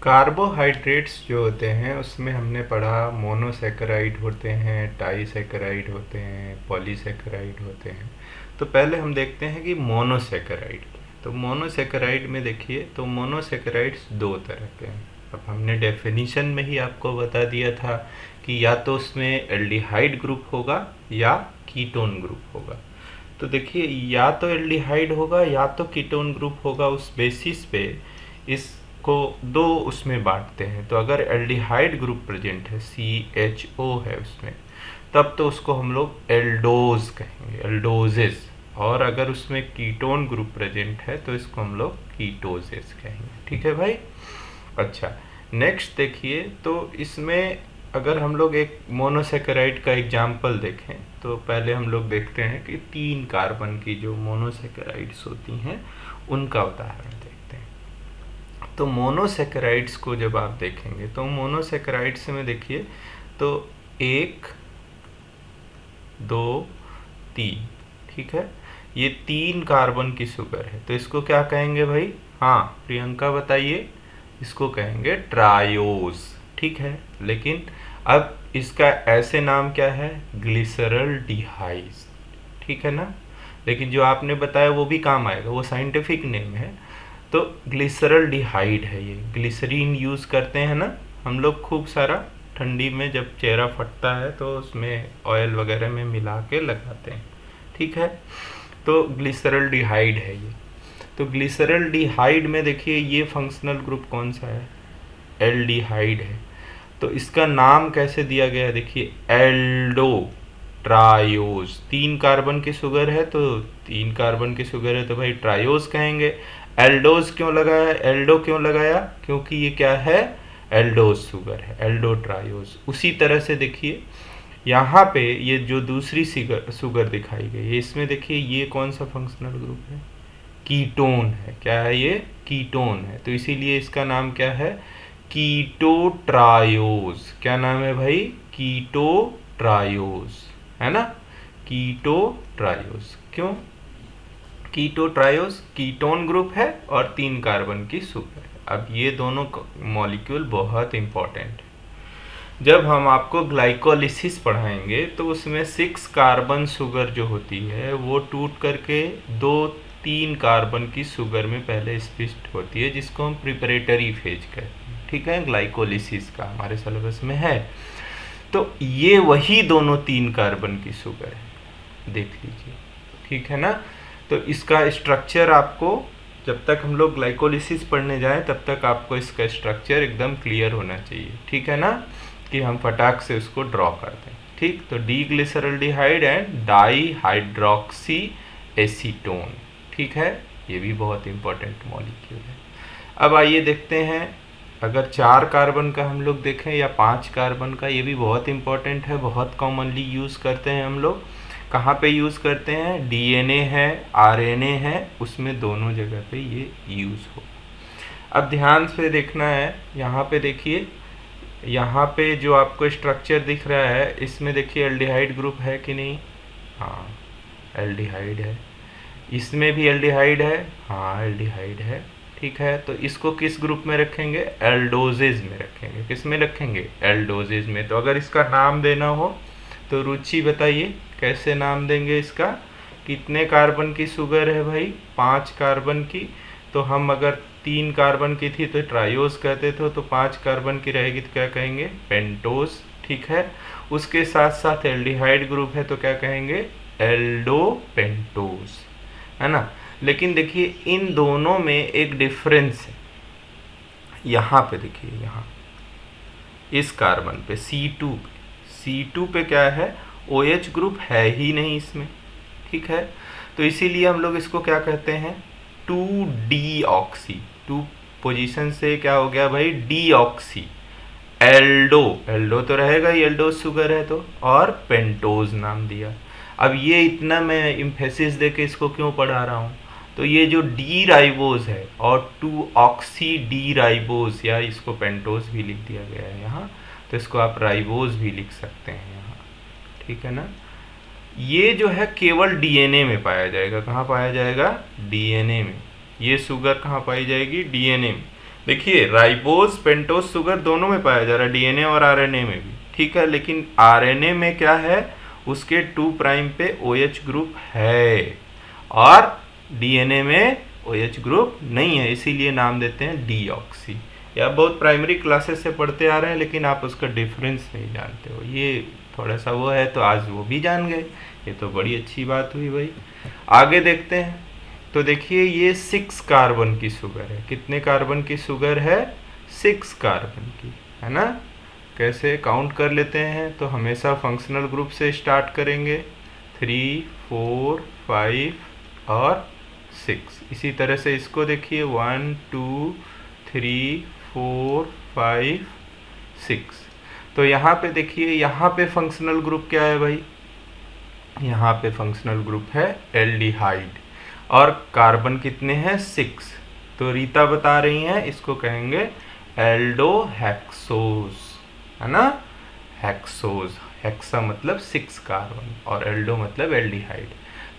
Carbohydrates जो होते हैं उसमें हमने पढ़ा मोनोसेकेराइड होते हैं, डाइसेकेराइड होते हैं, पॉलीसेकेराइड होते हैं। तो पहले हम देखते हैं कि मोनोसेकेराइड। तो मोनोसेकेराइड में देखिए, तो मोनोसेकेराइड्स दो तरह के हैं। अब हमने डेफिनेशन में ही आपको बता दिया था कि या तो उसमें एल्डिहाइड ग्रुप होगा या कीटोन ग्रुप होगा। तो देखिए, या तो एल्डिहाइड होगा या तो कीटोन ग्रुप होगा। उस बेसिस पे इसको दो उसमें बांटते हैं। तो अगर एल्डिहाइड ग्रुप प्रेजेंट है, CHO है उसमें, तब तो उसको हम लोग एल्डोज कहेंगे, एल्डोजेस। और अगर उसमें कीटोन ग्रुप प्रेजेंट है तो इसको हम लोग कीटोजेस कहेंगे। ठीक है भाई। अच्छा, नेक्स्ट देखिए, तो इसमें अगर हम लोग एक मोनोसेकेराइड का एग्जाम्पल देखें तो पहले हम लोग देखते हैं कि 3 कार्बन की जो मोनोसेकेराइड्स होती हैं उनका उदाहरण देखते हैं। तो मोनोसेकेराइड्स को जब आप देखेंगे तो मोनोसेकेराइड्स में देखिए, तो 1 2 3, ठीक है, ये 3 कार्बन की शुगर है। तो इसको क्या कहेंगे भाई? हाँ प्रियंका बताइए। इसको कहेंगे ट्रायोज। ठीक है, लेकिन अब इसका ऐसे नाम क्या है? ग्लिसरल डिहाइड। ठीक है ना। लेकिन जो आपने बताया वो भी काम आएगा, वो साइंटिफिक नेम है। तो ग्लिसरल डिहाइड है ये। ग्लिसरीन यूज़ करते हैं ना हम लोग खूब सारा, ठंडी में जब चेहरा फटता है तो उसमें ऑयल वगैरह में मिला के लगाते हैं। ठीक है, तो ग्लिसरल डिहाइड है ये। तो ग्लिसरल डिहाइड में देखिए ये फंक्शनल ग्रुप कौन सा है? एल्डिहाइड है। तो इसका नाम कैसे दिया गया? देखिए, एल्डो ट्रायोज। 3 कार्बन की शुगर है, तो 3 कार्बन की शुगर है तो भाई ट्रायोज कहेंगे। एल्डोज क्यों लगाया, एल्डो क्यों लगाया? क्योंकि ये क्या है? एल्डोज शुगर है, एल्डो ट्रायोज। उसी तरह से देखिए यहाँ पे ये जो दूसरी शुगर दिखाई गई है, इसमें देखिए ये कौन सा फंक्शनल ग्रुप है? कीटोन है। क्या है ये? कीटोन है। तो इसीलिए इसका नाम क्या है? कीटो ट्रायोज। क्या नाम है भाई? कीटो ट्रायोज, है ना। कीटो ट्रायोज। क्यों कीटो ट्रायोज? कीटोन ग्रुप है और 3 कार्बन की शुगर है। अब ये दोनों मॉलिक्यूल बहुत इंपॉर्टेंट है। जब हम आपको ग्लाइकोलिसिस पढ़ाएंगे तो उसमें 6 कार्बन शुगर जो होती है वो टूट करके 2-3 कार्बन की शुगर में पहले स्प्लिट होती है, जिसको हम प्रिपरेटरी फेज कहते हैं। ठीक है, ग्लाइकोलिसिस का हमारे सिलेबस में है। तो ये वही दोनों 3 कार्बन की शुगर है, देख लीजिए। ठीक है ना। तो इसका स्ट्रक्चर आपको, जब तक हम लोग ग्लाइकोलिसिस पढ़ने जाएं तब तक आपको इसका स्ट्रक्चर एकदम क्लियर होना चाहिए। ठीक है ना, कि हम फटाक से उसको ड्रॉ कर दें। ठीक, तो D glyceraldehyde and di hydroxy acetone. ठीक है, ये भी बहुत इंपॉर्टेंट मॉलिक्यूल है। अब आइए देखते हैं, अगर 4 कार्बन का हम लोग देखें या 5 कार्बन का, ये भी बहुत इंपॉर्टेंट है, बहुत कॉमनली यूज़ करते हैं हम लोग। कहाँ पे यूज़ करते हैं? डीएनए है, आरएनए है, उसमें दोनों जगह पे ये यूज़ हो। अब ध्यान से देखना है, यहाँ पे देखिए, यहाँ पे जो आपको स्ट्रक्चर दिख रहा है इसमें देखिए एल्डिहाइड ग्रुप है कि नहीं? हाँ, एल्डिहाइड है। इसमें भी एल्डिहाइड है, हाँ एल्डिहाइड है। ठीक है, तो इसको किस ग्रुप में रखेंगे? एल्डोजेज में रखेंगे। किस में रखेंगे? एल्डोजेज में। तो अगर इसका नाम देना हो तो रुचि बताइए कैसे नाम देंगे इसका? कितने कार्बन की शुगर है भाई? 5 कार्बन की। तो हम अगर 3 कार्बन की थी तो ट्रायोज कहते थे, तो 5 कार्बन की रहेगी तो क्या कहेंगे? पेंटोज। ठीक है, उसके साथ साथ एल्डिहाइड ग्रुप है तो क्या कहेंगे? एल्डो पेंटोज, है ना। लेकिन देखिए इन दोनों में एक डिफरेंस है। यहाँ पे देखिए, यहाँ इस कार्बन पे C2 पे क्या है? OH ग्रुप है ही नहीं इसमें। ठीक है, तो इसीलिए हम लोग इसको क्या कहते हैं? 2-डीऑक्सी। 2 पोजीशन से क्या हो गया भाई? डीऑक्सी। एल्डो, एल्डो तो रहेगा ही, एल्डो शुगर है तो, और पेंटोज नाम दिया। अब ये इतना मैं इम्फेसिस दे के इसको क्यों पढ़ा रहा हूँ? तो ये जो डी राइबोज है और 2-ऑक्सी डी राइबोज, या इसको पेंटोज भी लिख दिया गया है यहाँ, तो इसको आप राइबोज भी लिख सकते हैं यहाँ। ठीक है ना। ये जो है केवल डीएनए में पाया जाएगा। कहाँ पाया जाएगा? डीएनए में। ये शुगर कहाँ पाई जाएगी? डीएनए में। देखिए राइबोज पेंटोज शुगर दोनों में पाया जा रहा है, डीएनए और आरएनए में भी, ठीक है। लेकिन आरएनए में क्या है, उसके 2 प्राइम पे OH ग्रुप है और डीएनए में OH ग्रुप नहीं है, इसीलिए नाम देते हैं डीऑक्सी। या बहुत प्राइमरी क्लासेस से पढ़ते आ रहे हैं लेकिन आप उसका डिफरेंस नहीं जानते हो, ये थोड़ा सा वो है, तो आज वो भी जान गए, ये तो बड़ी अच्छी बात हुई भाई। आगे देखते हैं। तो देखिए ये 6 कार्बन की शुगर है। कितने कार्बन की शुगर है? 6 कार्बन की, है ना। कैसे काउंट कर लेते हैं, तो हमेशा फंक्शनल ग्रुप से स्टार्ट करेंगे, 3, 4, 5 और 6। इसी तरह से इसको देखिए 1, 2, 3, 4, 5, 6। तो यहाँ पे देखिए, यहाँ पे फंक्शनल ग्रुप क्या है भाई, यहाँ पे फंक्शनल ग्रुप है एल्डिहाइड और कार्बन कितने हैं? 6। तो रीता बता रही हैं इसको कहेंगे एल्डोहेक्सोज, है ना। हेक्सोज, हेक्सा मतलब 6 कार्बन और एल्डो मतलब एल्डिहाइड।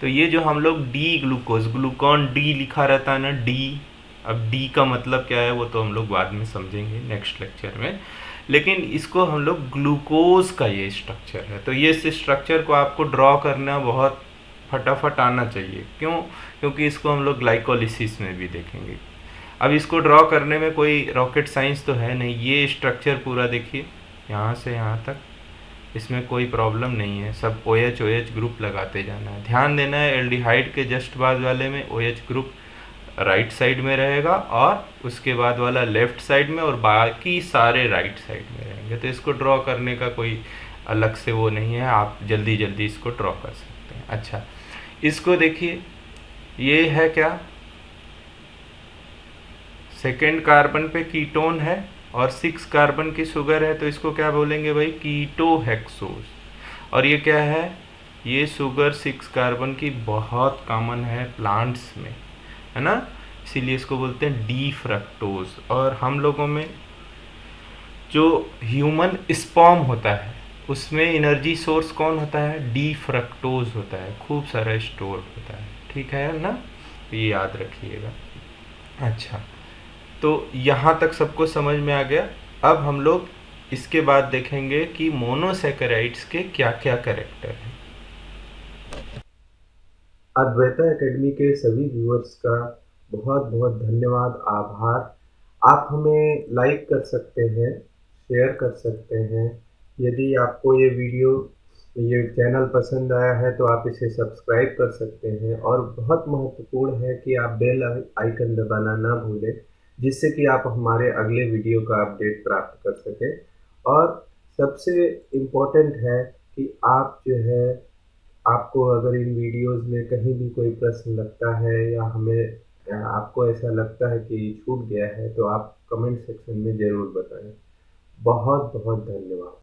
तो ये जो हम लोग डी ग्लूकोज, ग्लूकॉन डी लिखा रहता है ना, डी। अब डी का मतलब क्या है वो तो हम लोग बाद में समझेंगे नेक्स्ट लेक्चर में, लेकिन इसको हम लोग ग्लूकोज का ये स्ट्रक्चर है। तो ये स्ट्रक्चर को आपको ड्रॉ करना बहुत फटाफट आना चाहिए। क्यों? क्योंकि इसको हम लोग ग्लाइकोलिसिस में भी देखेंगे। अब इसको ड्रॉ करने में कोई रॉकेट साइंस तो है नहीं। ये स्ट्रक्चर पूरा देखिए यहाँ से यहाँ तक, इसमें कोई प्रॉब्लम नहीं है, सब OH OH ग्रुप लगाते जाना है। ध्यान देना है एल्डिहाइड के जस्ट बाद वाले में OH ग्रुप राइट साइड में रहेगा और उसके बाद वाला लेफ्ट साइड में और बाकी सारे राइट साइड में रहेंगे। तो इसको ड्रॉ करने का कोई अलग से वो नहीं है, आप जल्दी जल्दी इसको ड्रॉ कर सकते हैं। अच्छा, इसको देखिए, ये है क्या, सेकेंड कार्बन पे कीटोन है और 6 कार्बन की शुगर है, तो इसको क्या बोलेंगे भाई, कीटोहेक्सोज। और ये क्या है, ये शुगर 6 कार्बन की बहुत कॉमन है प्लांट्स में, है ना, इसीलिए इसको बोलते हैं डी फ्रक्टोज। और हम लोगों में जो ह्यूमन स्पर्म होता है उसमें एनर्जी सोर्स कौन होता है, डी फ्रक्टोज होता है, खूब सारा स्टोर होता है, ठीक है ना, ये याद रखिएगा। अच्छा, तो यहाँ तक सबको समझ में आ गया। अब हम लोग इसके बाद देखेंगे कि मोनोसैकेराइड्स के क्या क्या कैरेक्टर हैं। अद्वैता एकेडमी के सभी व्यूअर्स का बहुत बहुत धन्यवाद, आभार। आप हमें लाइक कर सकते हैं, शेयर कर सकते हैं। यदि आपको ये वीडियो, ये चैनल पसंद आया है तो आप इसे सब्सक्राइब कर सकते हैं। और बहुत महत्वपूर्ण है कि आप बेल आइकन दबाना ना भूलें, जिससे कि आप हमारे अगले वीडियो का अपडेट प्राप्त कर सकें। और सबसे इम्पोर्टेंट है कि आप जो है, आपको अगर इन वीडियोस में कहीं भी कोई प्रश्न लगता है या हमें, या आपको ऐसा लगता है कि छूट गया है, तो आप कमेंट सेक्शन में ज़रूर बताएं। बहुत बहुत धन्यवाद।